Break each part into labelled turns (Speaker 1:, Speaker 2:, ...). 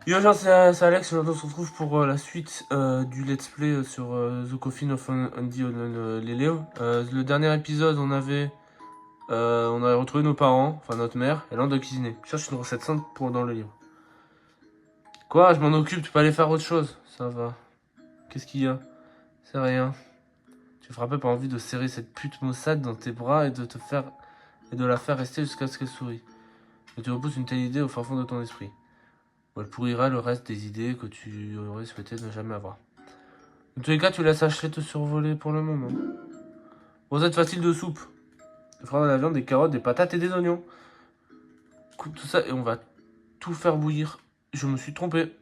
Speaker 1: Yo gens, c'est Alex, aujourd'hui on se retrouve pour la suite du let's play sur The Coffin of Andy Leleo. Le dernier épisode, on avait retrouvé nos parents, enfin notre mère, et là on doit cuisiner. Je cherche une recette simple pour dans le livre. Quoi? Je m'en occupe, tu peux aller faire autre chose. Ça va. Qu'est-ce qu'il y a? C'est rien. Tu frapper par envie de serrer cette pute maussade dans tes bras et de la faire rester jusqu'à ce qu'elle sourie. Et tu repousses une telle idée au fin fond de ton esprit. Ou elle pourrira le reste des idées que tu aurais souhaité ne jamais avoir. Dans tous les cas, tu laisses Ashley te survoler pour le moment. Recette facile de soupe. Tu feras de la viande, des carottes, des patates et des oignons. Coupe tout ça et on va tout faire bouillir. Je me suis trompé.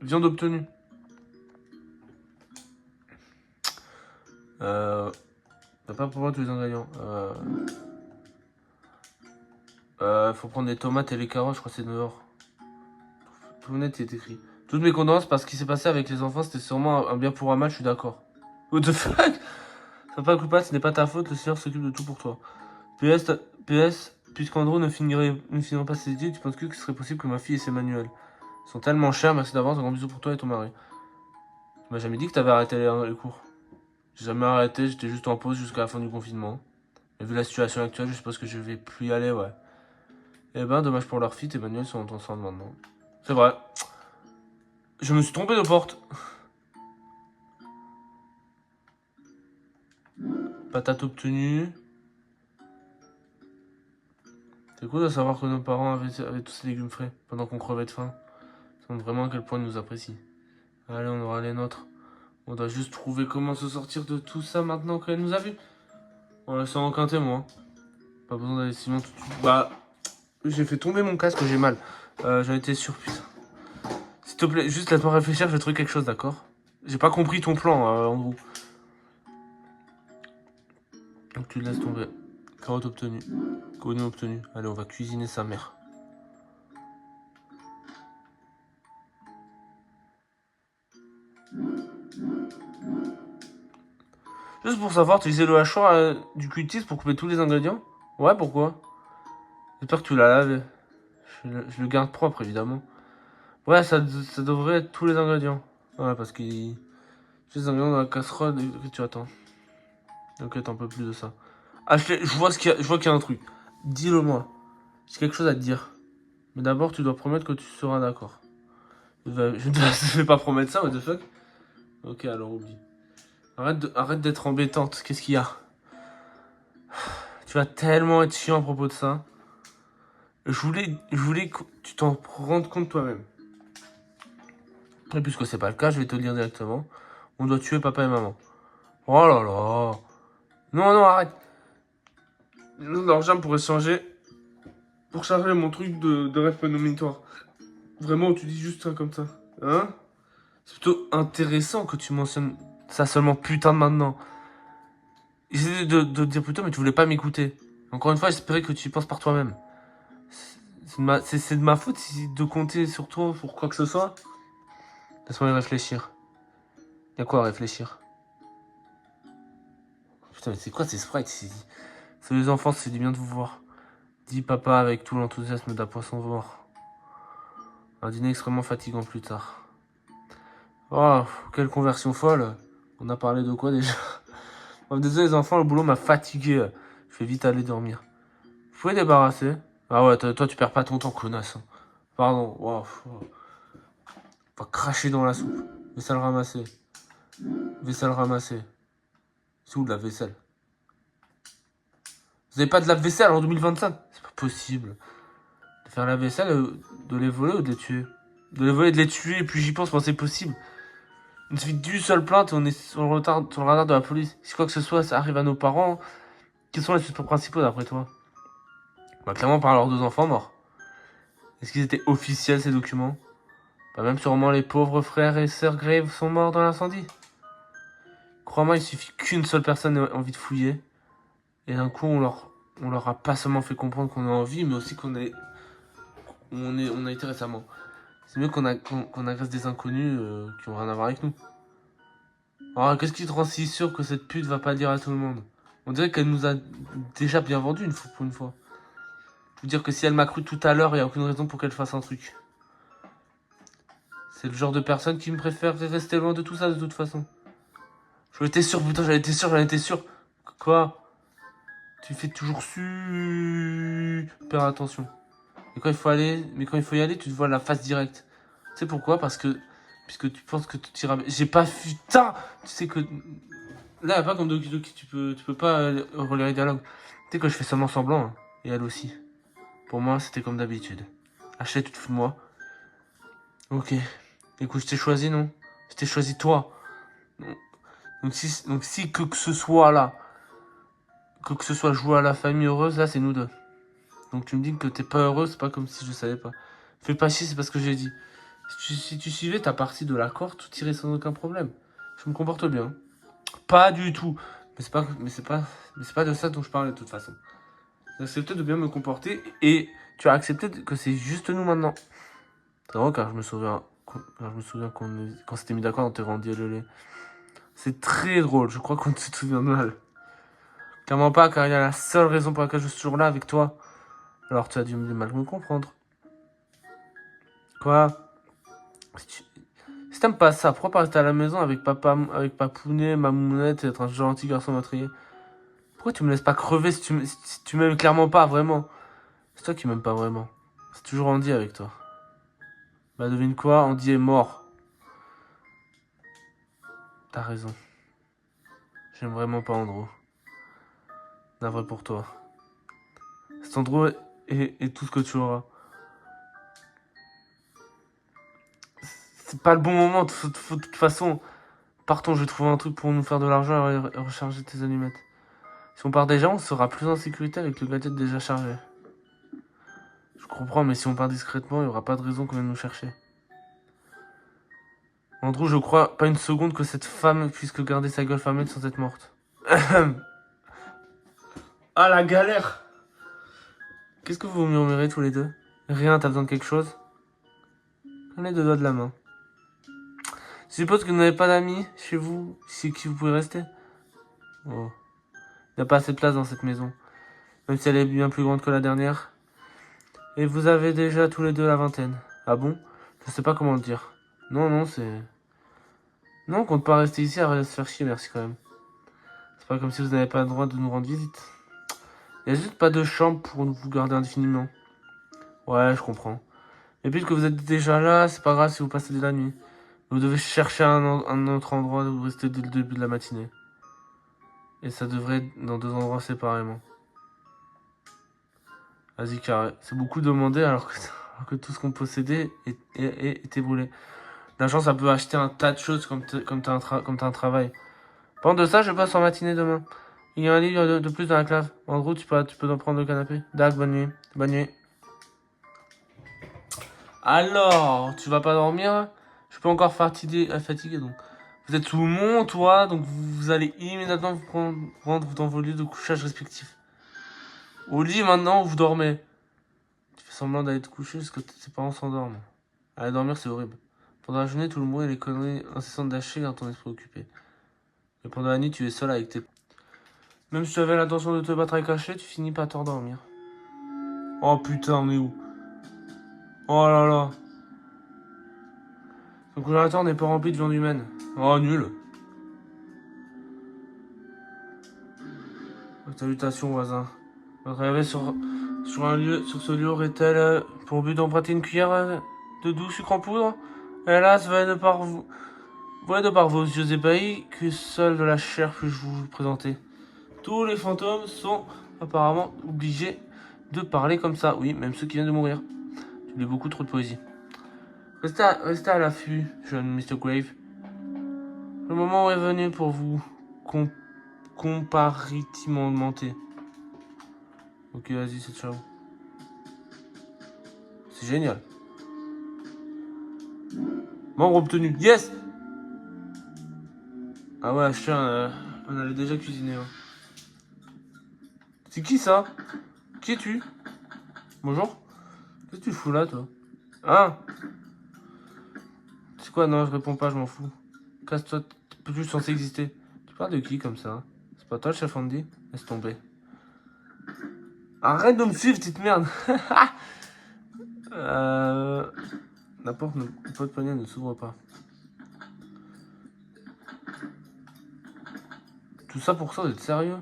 Speaker 1: Viande obtenue. T'as pas pour moi tous les ingrédients. Faut prendre les tomates et les carottes, je crois que c'est dehors. Tout net est écrit. Toutes mes condoléances parce qu'il s'est passé avec les enfants, c'était sûrement un bien pour un mal, je suis d'accord. What the fuck? Ça pas coupable, ce n'est pas ta faute, le Seigneur s'occupe de tout pour toi. PS, puisqu'Andrew ne finirait pas ses études, tu penses que ce serait possible que ma fille ait ses manuels? Ils sont tellement chers, merci d'avance, un grand bisou pour toi et ton mari. Tu m'as jamais dit que t'avais arrêté les cours. J'ai jamais arrêté, j'étais juste en pause jusqu'à la fin du confinement. Et vu la situation actuelle, je suppose que je vais plus y aller, ouais. Eh ben, dommage pour leur fille, tes manuels sont en centre maintenant. C'est vrai. Je me suis trompé de porte. Patate obtenue. C'est cool de savoir que nos parents avaient tous ces légumes frais pendant qu'on crevait de faim. Ça montre vraiment à quel point ils nous apprécient. Allez, on aura les nôtres. On doit juste trouver comment se sortir de tout ça maintenant qu'elle nous a vus. On la sent aucun témoin. Pas besoin d'aller si loin tout de suite. Bah, j'ai fait tomber mon casque, j'ai mal. J'en étais sûr, putain. S'il te plaît, juste laisse-moi réfléchir, je vais trouver quelque chose, d'accord? J'ai pas compris ton plan, Andrew. Donc tu laisses tomber. Carotte obtenue. Oignon obtenu. Allez, on va cuisiner sa mère. Juste pour savoir, tu utilises le hachoir du cutis pour couper tous les ingrédients? Ouais, pourquoi? J'espère que tu l'as lavé. Je le garde propre, évidemment. Ouais, ça devrait être tous les ingrédients. Ouais, parce qu'il... tous les ingrédients dans la casserole que tu attends. Ok, t'en peux plus de ça. Ah, je vois qu'il y a un truc. Dis-le-moi. J'ai quelque chose à te dire. Mais d'abord, tu dois promettre que tu seras d'accord. Je ne te vais pas promettre ça, what the fuck? Ok, alors oublie. Arrête d'être embêtante. Qu'est-ce qu'il y a? Tu vas tellement être chiant à propos de ça. Je voulais que tu t'en rendes compte toi-même. Et puisque c'est pas le cas, je vais te le dire directement. On doit tuer papa et maman. Oh là là. Non, non, arrête. L'argent pour échanger. Pour charger mon truc de rêve prémonitoire. Vraiment, tu dis juste ça comme ça. Hein? C'est plutôt intéressant que tu mentionnes ça seulement putain de maintenant. J'essaie de te dire plus tôt, mais tu voulais pas m'écouter. Encore une fois, j'espérais que tu y penses par toi-même. C'est de ma faute de compter sur toi pour quoi que ce soit. Laisse-moi y réfléchir. Y'a quoi à réfléchir? Putain, mais c'est quoi ces sprites ici? C'est les enfants, c'est du bien de vous voir. Dit papa avec tout l'enthousiasme d'un poisson mort. Un dîner extrêmement fatigant plus tard. Oh, quelle conversion folle. On a parlé de quoi déjà? Oh, désolé les enfants, le boulot m'a fatigué. Je vais vite aller dormir. Vous pouvez débarrasser? Ah ouais, toi tu perds pas ton temps, connasse. Pardon. Wow. Va cracher dans la soupe. Vaisselle ramassée. Vaisselle ramassée. C'est où de la vaisselle? Vous avez pas de lave-vaisselle en 2025? C'est pas possible. De faire la vaisselle, de les voler ou de les tuer? De les voler, de les tuer, et puis j'y pense, c'est possible. Il suffit d'une seule plainte et on est sur le radar de la police. Si quoi que ce soit, ça arrive à nos parents, quels sont les suspects principaux d'après toi? Bah clairement par leurs deux enfants morts. Est-ce qu'ils étaient officiels ces documents? Bah même sûrement les pauvres frères et sœurs Grave sont morts dans l'incendie. Crois-moi, il suffit qu'une seule personne ait envie de fouiller. Et d'un coup, on leur a pas seulement fait comprendre qu'on a envie, mais aussi on a été récemment. C'est mieux qu'on agresse des inconnus qui ont rien à voir avec nous. Alors, qu'est-ce qui te rend si sûr que cette pute va pas dire à tout le monde? On dirait qu'elle nous a déjà bien vendu pour une fois. Je veux dire que si elle m'a cru tout à l'heure, il n'y a aucune raison pour qu'elle fasse un truc. C'est le genre de personne qui me préfère rester loin de tout ça de toute façon. J'en étais sûr, putain, j'en étais sûr. Quoi? Tu fais toujours super attention. Et quand il faut aller, mais quand il faut y aller, tu te vois la face directe. Tu sais pourquoi? Puisque tu penses que tout ira bien. J'ai pas putain. Tu sais que là, pas comme Doki Doki, tu peux pas relire les dialogues. Tu sais que je fais seulement semblant, hein. Et elle aussi. Pour moi, c'était comme d'habitude. Achète, tu te fous de moi. Ok. Écoute, je t'ai choisi, non? Je t'ai choisi toi. Donc si que ce soit là, que ce soit jouer à la famille heureuse, là, c'est nous deux. Donc tu me dis que t'es pas heureux, c'est pas comme si je savais pas. Fais pas chier, c'est pas ce que j'ai dit. Si tu suivais ta partie de l'accord, tout irait sans aucun problème. Je me comporte bien. Pas du tout. Mais c'est pas de ça dont je parlais de toute façon. J'ai accepté de bien me comporter et tu as accepté que c'est juste nous maintenant. C'est drôle car je me souviens quand s'était mis d'accord, on t'est rendu le lait. C'est très drôle, je crois qu'on se souvient de mal. Clairement pas, car il y a la seule raison pour laquelle je suis toujours là avec toi. Alors tu as dû mal me comprendre. Quoi? Si t'aimes pas ça, pourquoi pas rester à la maison avec papa, avec papounet, mamounette et être un gentil garçon meurtrier? Pourquoi tu me laisses pas crever si tu m'aimes clairement pas, vraiment? C'est toi qui m'aimes pas vraiment. C'est toujours Andy avec toi. Bah devine quoi, Andy est mort. T'as raison. J'aime vraiment pas Andrew. Navré pour toi. Cet Andrew est tout ce que tu auras. C'est pas le bon moment, de toute façon. Partons, je vais trouver un truc pour nous faire de l'argent et recharger tes allumettes. Si on part déjà, on sera plus en sécurité avec le gadget déjà chargé. Je comprends, mais si on part discrètement, il n'y aura pas de raison qu'on vienne nous chercher. Andrew, je crois pas une seconde que cette femme puisse garder sa gueule fermée sans être morte. Ah, la galère! Qu'est-ce que vous murmurez tous les deux? Rien, t'as besoin de quelque chose? Comme les deux doigts de la main. Je suppose que vous n'avez pas d'amis chez vous, chez qui vous pouvez rester? Oh. Il n'y a pas assez de place dans cette maison. Même si elle est bien plus grande que la dernière. Et vous avez déjà tous les deux la vingtaine. Ah bon? Je sais pas comment le dire. Non, c'est... Non, on compte pas rester ici à se faire chier, merci quand même. C'est pas comme si vous n'avez pas le droit de nous rendre visite. Il y a juste pas de chambre pour vous garder indéfiniment. Ouais, je comprends. Et puisque vous êtes déjà là, c'est pas grave si vous passez de la nuit. Vous devez chercher un autre endroit où vous restez dès le début de la matinée. Et ça devrait être dans 2 endroits séparément. Vas-y, carré. C'est beaucoup demandé alors que tout ce qu'on possédait était brûlé. L'argent, ça peut acheter un tas de choses comme t'as un travail. Pendant de ça, je passe en matinée demain. Il y a un lit de plus dans la clave. En gros, tu peux en prendre le canapé. Dag, bonne nuit. Bonne nuit. Alors, tu vas pas dormir? Je peux encore fatiguer donc. Vous êtes sous mon toit, donc vous allez immédiatement vous rendre dans vos lieux de couchage respectifs. Au lit maintenant, vous dormez. Tu fais semblant d'aller te coucher jusqu'à ce que tes parents s'endorment. Aller dormir, c'est horrible. Pendant la journée, tout le monde et les conneries incessantes d'Haché gardent ton esprit occupé. Et pendant la nuit, tu es seul avec tes... Même si tu avais l'intention de te battre avec Haché, tu finis par t'endormir. Oh putain, on est où? Oh là là. Ton congélateur n'est pas rempli de viande humaine. Oh, nul. Salutations, voisin. Votre arrivée sur ce lieu aurait-elle pour but d'emprunter une cuillère de doux sucre en poudre? Hélas, voyez de par vos yeux ébahis que seule de la chair puis-je vous présenter. Tous les fantômes sont apparemment obligés de parler comme ça. Oui, même ceux qui viennent de mourir. Tu lis beaucoup trop de poésie. Restez à l'affût, jeune Mr. Grave. Le moment est venu pour vous comparativement. Ok, vas-y, c'est ciao. C'est génial. Membre obtenu. Yes! Ah ouais, chien, on avait déjà cuisiné. Hein. C'est qui ça? Qui es-tu? Bonjour? Qu'est-ce que tu fous là, toi? Hein? C'est quoi? Non, je réponds pas, je m'en fous. Casse-toi, t'es plus censé exister. Tu parles de qui comme ça? C'est pas toi le chef Andy? Laisse tomber. Arrête de me suivre, petite merde! La porte de poignée ne s'ouvre pas. Tout ça pour ça, vous êtes sérieux?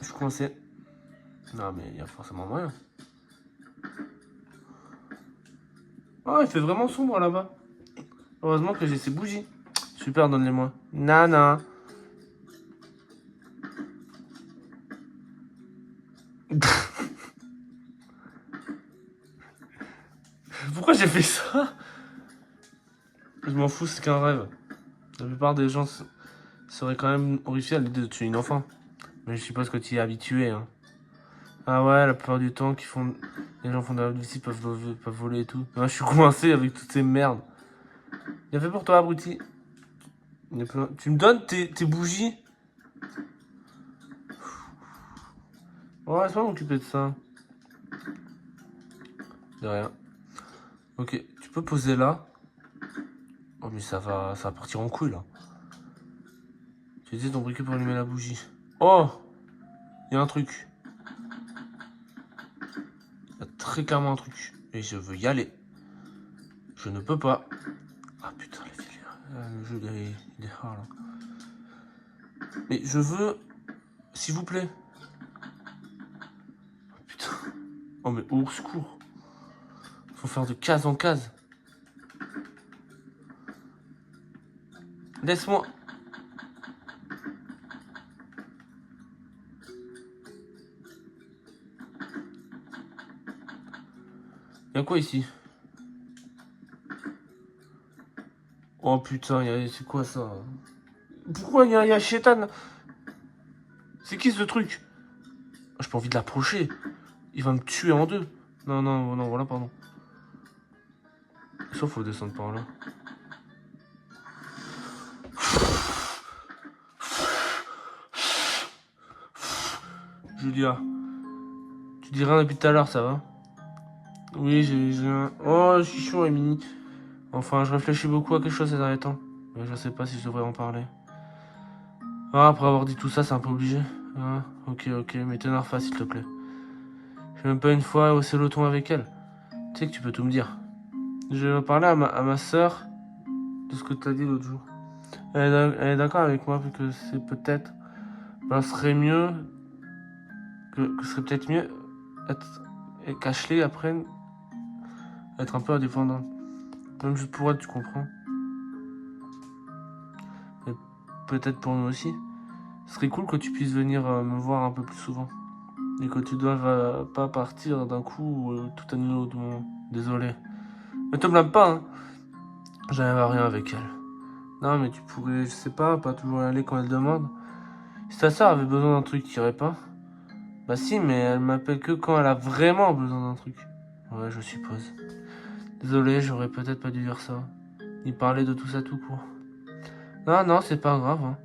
Speaker 1: Je suis coincé. Non mais il y a forcément moyen. Oh, il fait vraiment sombre là-bas. Heureusement que j'ai ces bougies. Super, donne-les-moi. Nana. Pourquoi j'ai fait ça? Je m'en fous, c'est qu'un rêve. La plupart des gens seraient quand même horrifiés à l'idée de tuer une enfant. Mais je suppose que tu y es habitué. Hein. Ah ouais, la plupart du temps, les gens font de la vie peuvent voler et tout. Moi, je suis coincé avec toutes ces merdes. Bien fait pour toi, abruti. Tu me donnes tes bougies? Ouais, laisse-moi m'occuper de ça. De rien. Ok, tu peux poser là. Oh, mais ça va partir en couille là. Tu utilises ton briquet pour allumer la bougie. Oh, il y a un truc. Il y a très clairement un truc. Et je veux y aller. Je ne peux pas. Ah putain, le jeu il est hard là. Mais je veux. S'il vous plaît. Oh, putain. Oh mais au secours. Faut faire de case en case. Laisse-moi. Y'a quoi ici? Oh putain, c'est quoi ça? Pourquoi il y a Chétan? C'est qui ce truc? J'ai pas envie de l'approcher. Il va me tuer en deux. Non, non, non, voilà, pardon. Sauf faut descendre par là. Julia. Tu dis rien depuis tout à l'heure, ça va? Oui, j'ai un... Oh, je suis chaud, Emily. Enfin, je réfléchis beaucoup à quelque chose ces derniers temps. Mais je sais pas si je devrais en parler. Ah, après avoir dit tout ça, c'est un peu obligé. Ah, ok, mais t'énerve pas, s'il te plaît. J'ai même pas une fois haussé le ton avec elle. Tu sais que tu peux tout me dire. Je vais parler à ma soeur de ce que t'as dit l'autre jour. Elle est d'accord avec moi, vu que c'est peut-être... Ben, serait mieux... Que ce serait peut-être mieux... Et qu'Ashley apprenne à être un peu indépendante. Même juste pour elle, tu comprends. Et peut-être pour nous aussi. Ce serait cool que tu puisses venir me voir un peu plus souvent. Et que tu doives pas partir d'un coup tout annuler au moment. Désolé. Mais te blâme pas, hein. J'arrive à rien avec elle. Non, mais tu pourrais, je sais pas toujours y aller quand elle demande. Si ta soeur avait besoin d'un truc, tu irais pas? Bah si, mais elle m'appelle que quand elle a vraiment besoin d'un truc. Ouais, je suppose. Désolé, j'aurais peut-être pas dû dire ça. Ni parler de tout ça tout court. Non, non, c'est pas grave. Hein.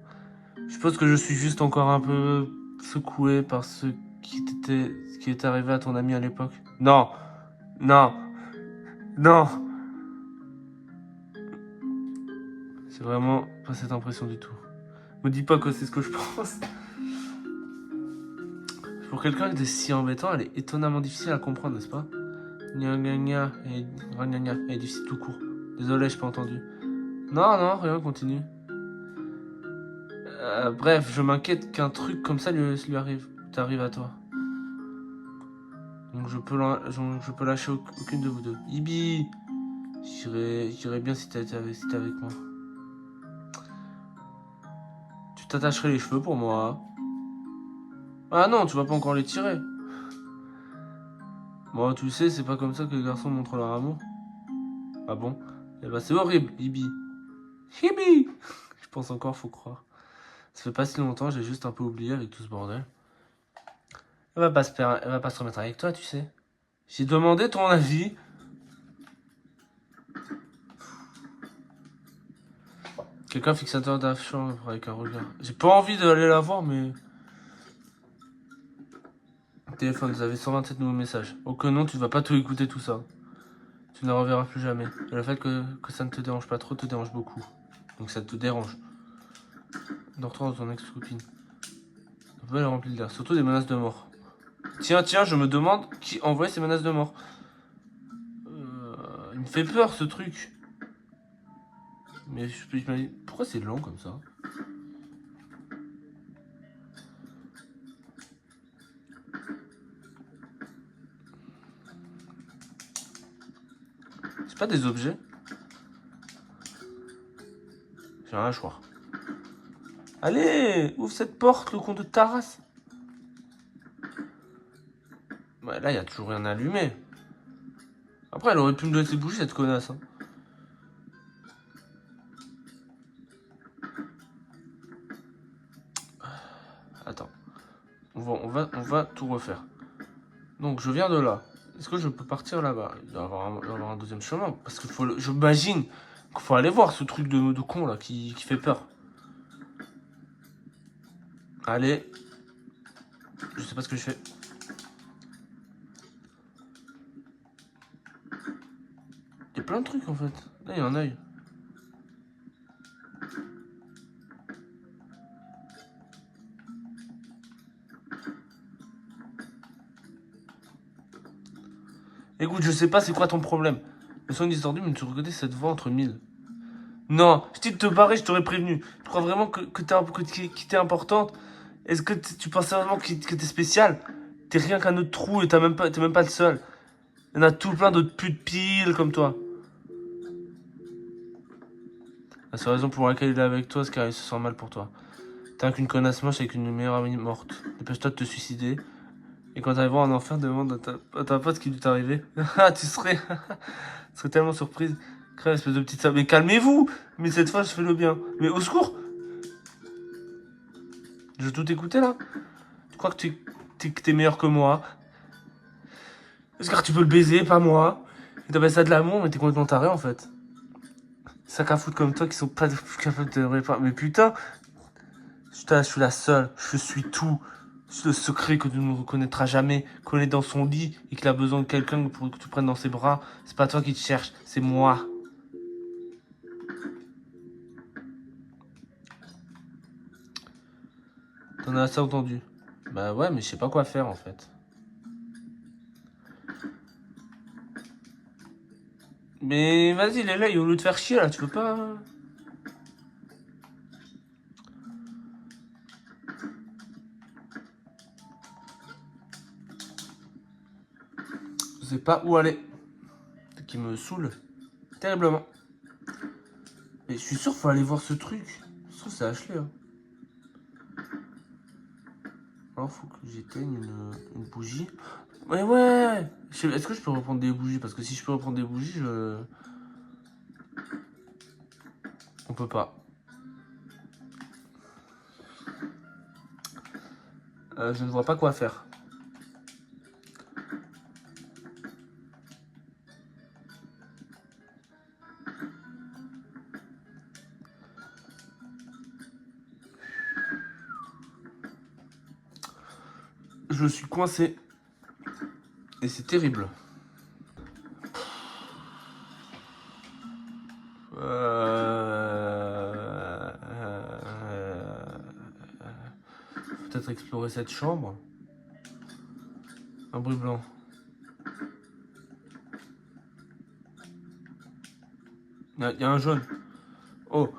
Speaker 1: Je suppose que je suis juste encore un peu secoué par ce qui est arrivé à ton ami à l'époque. Non, non, non. C'est vraiment pas cette impression du tout. Me dis pas que c'est ce que je pense. Pour quelqu'un de si embêtant, elle est étonnamment difficile à comprendre, n'est-ce pas? Gna gna gna elle est difficile tout court. Désolé, j'ai pas entendu. Non, non, rien, continue. Bref, je m'inquiète qu'un truc comme ça lui arrive. T'arrive à toi. Donc je peux lâcher aucune de vous deux. Ibi, j'irais bien si t'étais avec moi. Tu t'attacherais les cheveux pour moi. Ah non, tu vas pas encore les tirer. Bon, tu sais, c'est pas comme ça que les garçons montrent leur amour. Ah bon? Eh ben c'est horrible, Ibi. Ibi. Je pense encore, faut croire. Ça fait pas si longtemps, j'ai juste un peu oublié avec tout ce bordel. Elle va pas se remettre avec toi, tu sais. J'ai demandé ton avis. Quelqu'un fixateur d'affichage avec un regard. J'ai pas envie d'aller la voir, mais... Téléphone, vous avez 127 nouveaux messages. Oh que non, tu vas pas tout écouter tout ça. Tu ne la reverras plus jamais. Et le fait que ça ne te dérange pas trop te dérange beaucoup. Donc ça te dérange. Dors-toi dans ton ex-copine. On peut les remplir d'air. Surtout des menaces de mort. Tiens, je me demande qui envoie ces menaces de mort. Il me fait peur ce truc. Mais je peux imaginer. Pourquoi c'est lent comme ça? C'est pas des objets? J'ai rien à choix. Allez, ouvre cette porte, le con de ta race. Ouais, là, il y a toujours rien allumé. Après, elle aurait pu me donner ses bougies, cette connasse. Hein. Attends. On va tout refaire. Donc, je viens de là. Est-ce que je peux partir là-bas? Il doit y avoir un deuxième chemin. Parce que j'imagine qu'il faut aller voir ce truc de con là qui fait peur. Allez. Je sais pas ce que je fais. Il y a plein de trucs en fait. Là, il y a un œil. Écoute, je sais pas c'est quoi ton problème. Le son distordu, mais tu reconnais cette voix entre mille. Non, je t'ai de te barrer, je t'aurais prévenu. Tu crois vraiment que t'es importante? Est-ce que tu penses vraiment que t'es spécial? T'es rien qu'un autre trou et t'es même pas le seul. Il y en a tout plein d'autres putes piles comme toi. La seule raison pour laquelle il est avec toi, c'est car il se sent mal pour toi. T'es qu'une connasse moche avec une meilleure amie morte. Dépêche-toi de te suicider. Et quand t'arriveras en enfer, demande à ta pote ce qui lui est arrivé. Ah, tu serais tellement surprise. Crème, espèce de petite sable. Mais calmez-vous! Mais cette fois, je fais le bien. Mais au secours! Je veux tout écouter là? Tu crois que t'es meilleur que moi? Parce que tu peux le baiser, pas moi. Et t'appelles ça de l'amour, mais t'es complètement taré en fait. Sac à foutre comme toi qui sont pas capables de réparer. Mais putain, je suis la seule. Je suis tout. C'est le secret que tu ne reconnaîtras jamais. Qu'on est dans son lit et qu'il a besoin de quelqu'un pour que tu prennes dans ses bras. C'est pas toi qui te cherche, c'est moi. T'en as assez entendu. Bah ouais, mais je sais pas quoi faire en fait. Mais vas-y, il est là, au lieu de faire chier là, tu peux pas. Je sais pas où aller. Ce qui me saoule terriblement. Mais je suis sûr qu'il faut aller voir ce truc. Je trouve que c'est Ashley. Hein. Alors faut que j'éteigne une bougie. Ouais. Est-ce que je peux reprendre des bougies? Parce que si je peux reprendre des bougies, on peut pas. Je ne vois pas quoi faire. Je suis coincé. Et c'est terrible. Peut-être explorer cette chambre. Un bruit blanc. Il y a un jaune. Oh.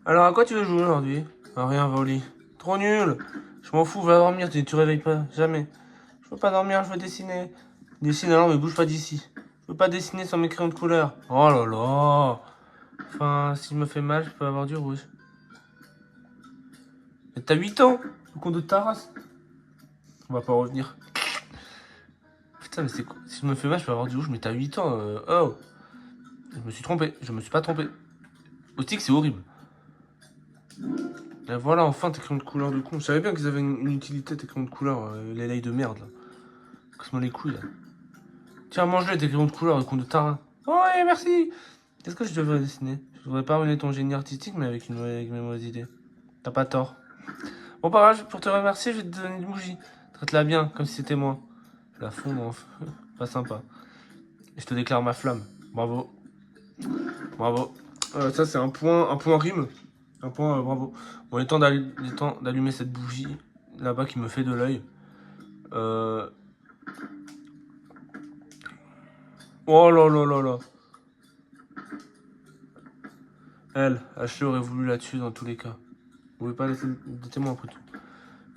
Speaker 1: Alors à quoi tu veux jouer aujourd'hui? À rien, va au lit. Trop nul. Je m'en fous, va dormir, tu réveilles pas. Jamais. Je veux pas dormir, je veux dessiner. Dessine alors, mais bouge pas d'ici. Je veux pas dessiner sans mes crayons de couleur. Oh là là. Enfin, si je me fais mal, je peux avoir du rouge. Mais t'as 8 ans, le con de ta race. On va pas revenir. Putain, mais c'est quoi? Si je me fais mal, je peux avoir du rouge, mais t'as 8 ans. Oh. Je me suis trompé, je me suis pas trompé. Au stick, c'est horrible. Et voilà, enfin, tes crayons de couleur de con. Je savais bien qu'ils avaient une utilité, tes crayons de couleur, les laits de merde, là. Casse-moi les couilles, là. Tiens, mange-les, tes crayons de couleur, le con de tarin. Oh, ouais, merci. Qu'est-ce que je devrais dessiner? Je devrais pas ruiner ton génie artistique, mais avec mes mauvaises idées. T'as pas tort. Bon, par pour te remercier, je vais te donner une bougie. Traite-la bien, comme si c'était moi. Je la fonds en feu. Pas sympa. Et je te déclare ma flamme. Bravo. Bravo. Ça, c'est un point rime. Un point, bravo. Bon, il est temps d'allumer cette bougie. là-bas qui me fait de l'œil. Oh là là là là. Elle, Ashley aurait voulu la tuer dans tous les cas. Vous pouvez pas laisser des témoins après tout.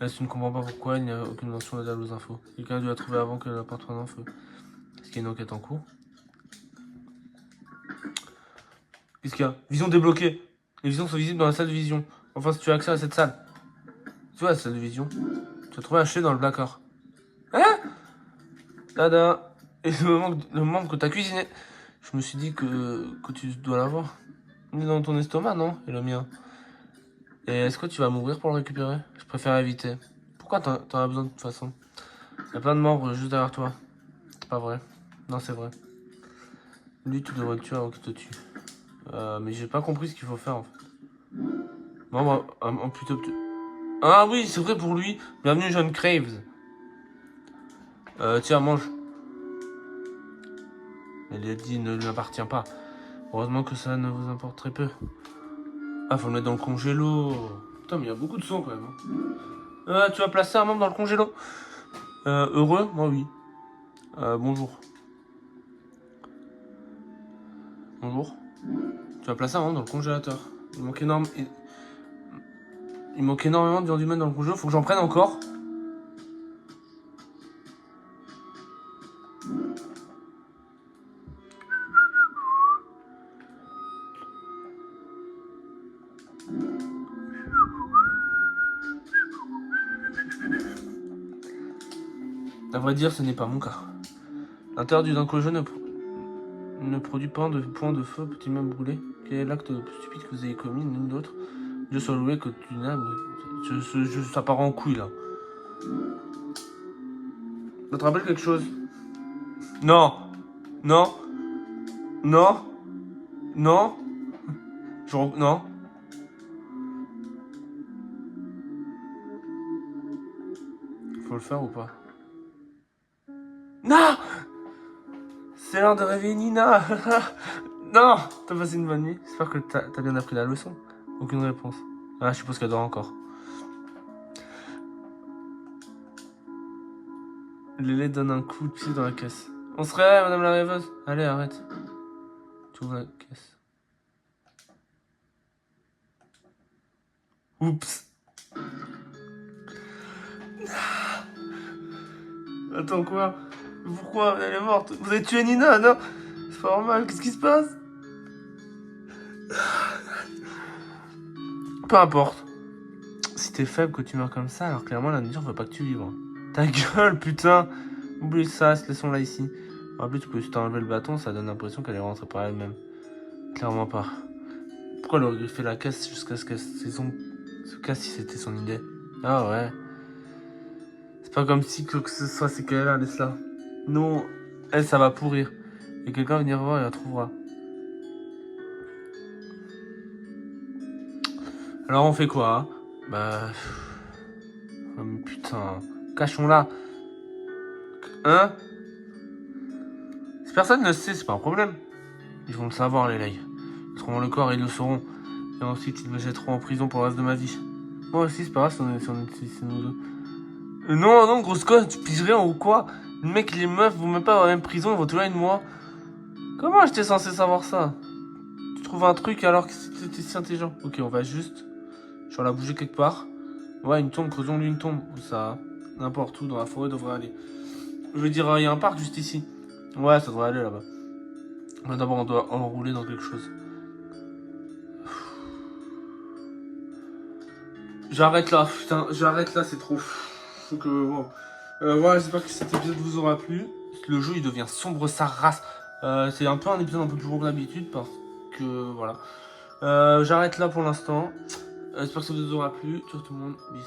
Speaker 1: Elle, si tu ne comprends pas pourquoi, il n'y a aucune mention d'aide aux infos. Quelqu'un a dû la trouver avant que la porte prenne en feu. Est-ce qu'il y a une enquête en cours? Qu'est-ce qu'il y a? Vision débloquée. Les visions sont visibles dans la salle de vision. Enfin, si tu as accès à cette salle. Tu vois la salle de vision? Tu as trouvé Ashley dans le placard. Hein? Tada. Et le membre que t'as cuisiné. Je me suis dit que tu dois l'avoir. Il est dans ton estomac, non? Et le mien. Et est-ce que tu vas mourir pour le récupérer? Je préfère éviter. Pourquoi t'en as besoin de toute façon? Il y a plein de membres juste derrière toi. C'est pas vrai. Non, c'est vrai. Lui, tu devrais le tuer avant qu'il te tue. Mais j'ai pas compris ce qu'il faut faire en fait. Bon, bah, plutôt. Ah oui, c'est vrai pour lui. Bienvenue, John Craves. Tiens, mange. Mais Lady ne lui appartient pas. Heureusement que ça ne vous importe très peu. Ah, faut le mettre dans le congélo. Putain, mais il y a beaucoup de son quand même. Tu vas placer un membre dans le congélo. Heureux? Moi, oui. Bonjour. Bonjour. Tu vas placer un membre dans le congélateur. Il manque énormément de viande humaine dans le congélo. Faut que j'en prenne encore. À vrai dire, ce n'est pas mon cas. L'intérieur d'un congélo ne produit pas de point de feu, petit même brûlé. Quel est l'acte le plus stupide que vous ayez commis, l'une d'autre? Dieu soit loué que tu n'as. Ça part en couille là. Ça te rappelle quelque chose? Non! Non! Non! Non! Non! Faut le faire ou pas? Non! C'est l'heure de réveiller Nina! Non! T'as passé une bonne nuit? J'espère que t'as bien appris la leçon. Aucune réponse. Ah, je suppose qu'elle dort encore. Lélé donne un coup de pied dans la caisse. On se réveille, madame la rêveuse. Allez, arrête. Tu ouvres la caisse. Oups. Attends, quoi? Pourquoi? Elle est morte. Vous avez tué Nina, non? C'est pas normal, qu'est-ce qui se passe? Peu importe. Si t'es faible que tu meurs comme ça, alors clairement la nature veut pas que tu vivres. Ta gueule, putain! Oublie ça, laissons-la ici. En plus, tu peux juste enlever le bâton, ça donne l'impression qu'elle est rentrée par elle-même. Clairement pas. Pourquoi elle aurait griffé la caisse jusqu'à ce qu'elle se casse si c'était son idée? Ah ouais. C'est pas comme si que ce soit c'est qu'elle, laisse-la. Non, elle, ça va pourrir. Et quelqu'un va venir voir et la trouvera. Alors on fait quoi, hein? Bah... Oh, mais putain... Cachons-la. Hein? Si personne ne le sait, c'est pas un problème. Ils vont le savoir, les legs. Ils trouveront le corps et ils le sauront. Et ensuite, ils me jetteront en prison pour le reste de ma vie. Moi aussi, c'est pas grave si c'est nous deux. Non, grosse conne, tu piges rien ou quoi? Le mec, les meufs vont même pas dans la même prison, ils vont te loin de moi. Comment j'étais censé savoir ça? Tu trouves un truc alors que t'étais si intelligent? Ok, on va juste... Je vais la bouger quelque part. Ouais, une tombe, creusons-lui une tombe. Ça, n'importe où, dans la forêt, devrait aller. Je veux dire, il y a un parc juste ici. Ouais, ça devrait aller là-bas. Mais d'abord, on doit enrouler dans quelque chose. J'arrête là, putain, j'arrête là, c'est trop... Faut que... Bon. Voilà, j'espère que cet épisode vous aura plu. Le jeu, il devient sombre sa race. C'est un peu un épisode un peu plus long que d'habitude, parce que... Voilà. J'arrête là pour l'instant. J'espère que ça vous aura plu. Ciao tout le monde, bis.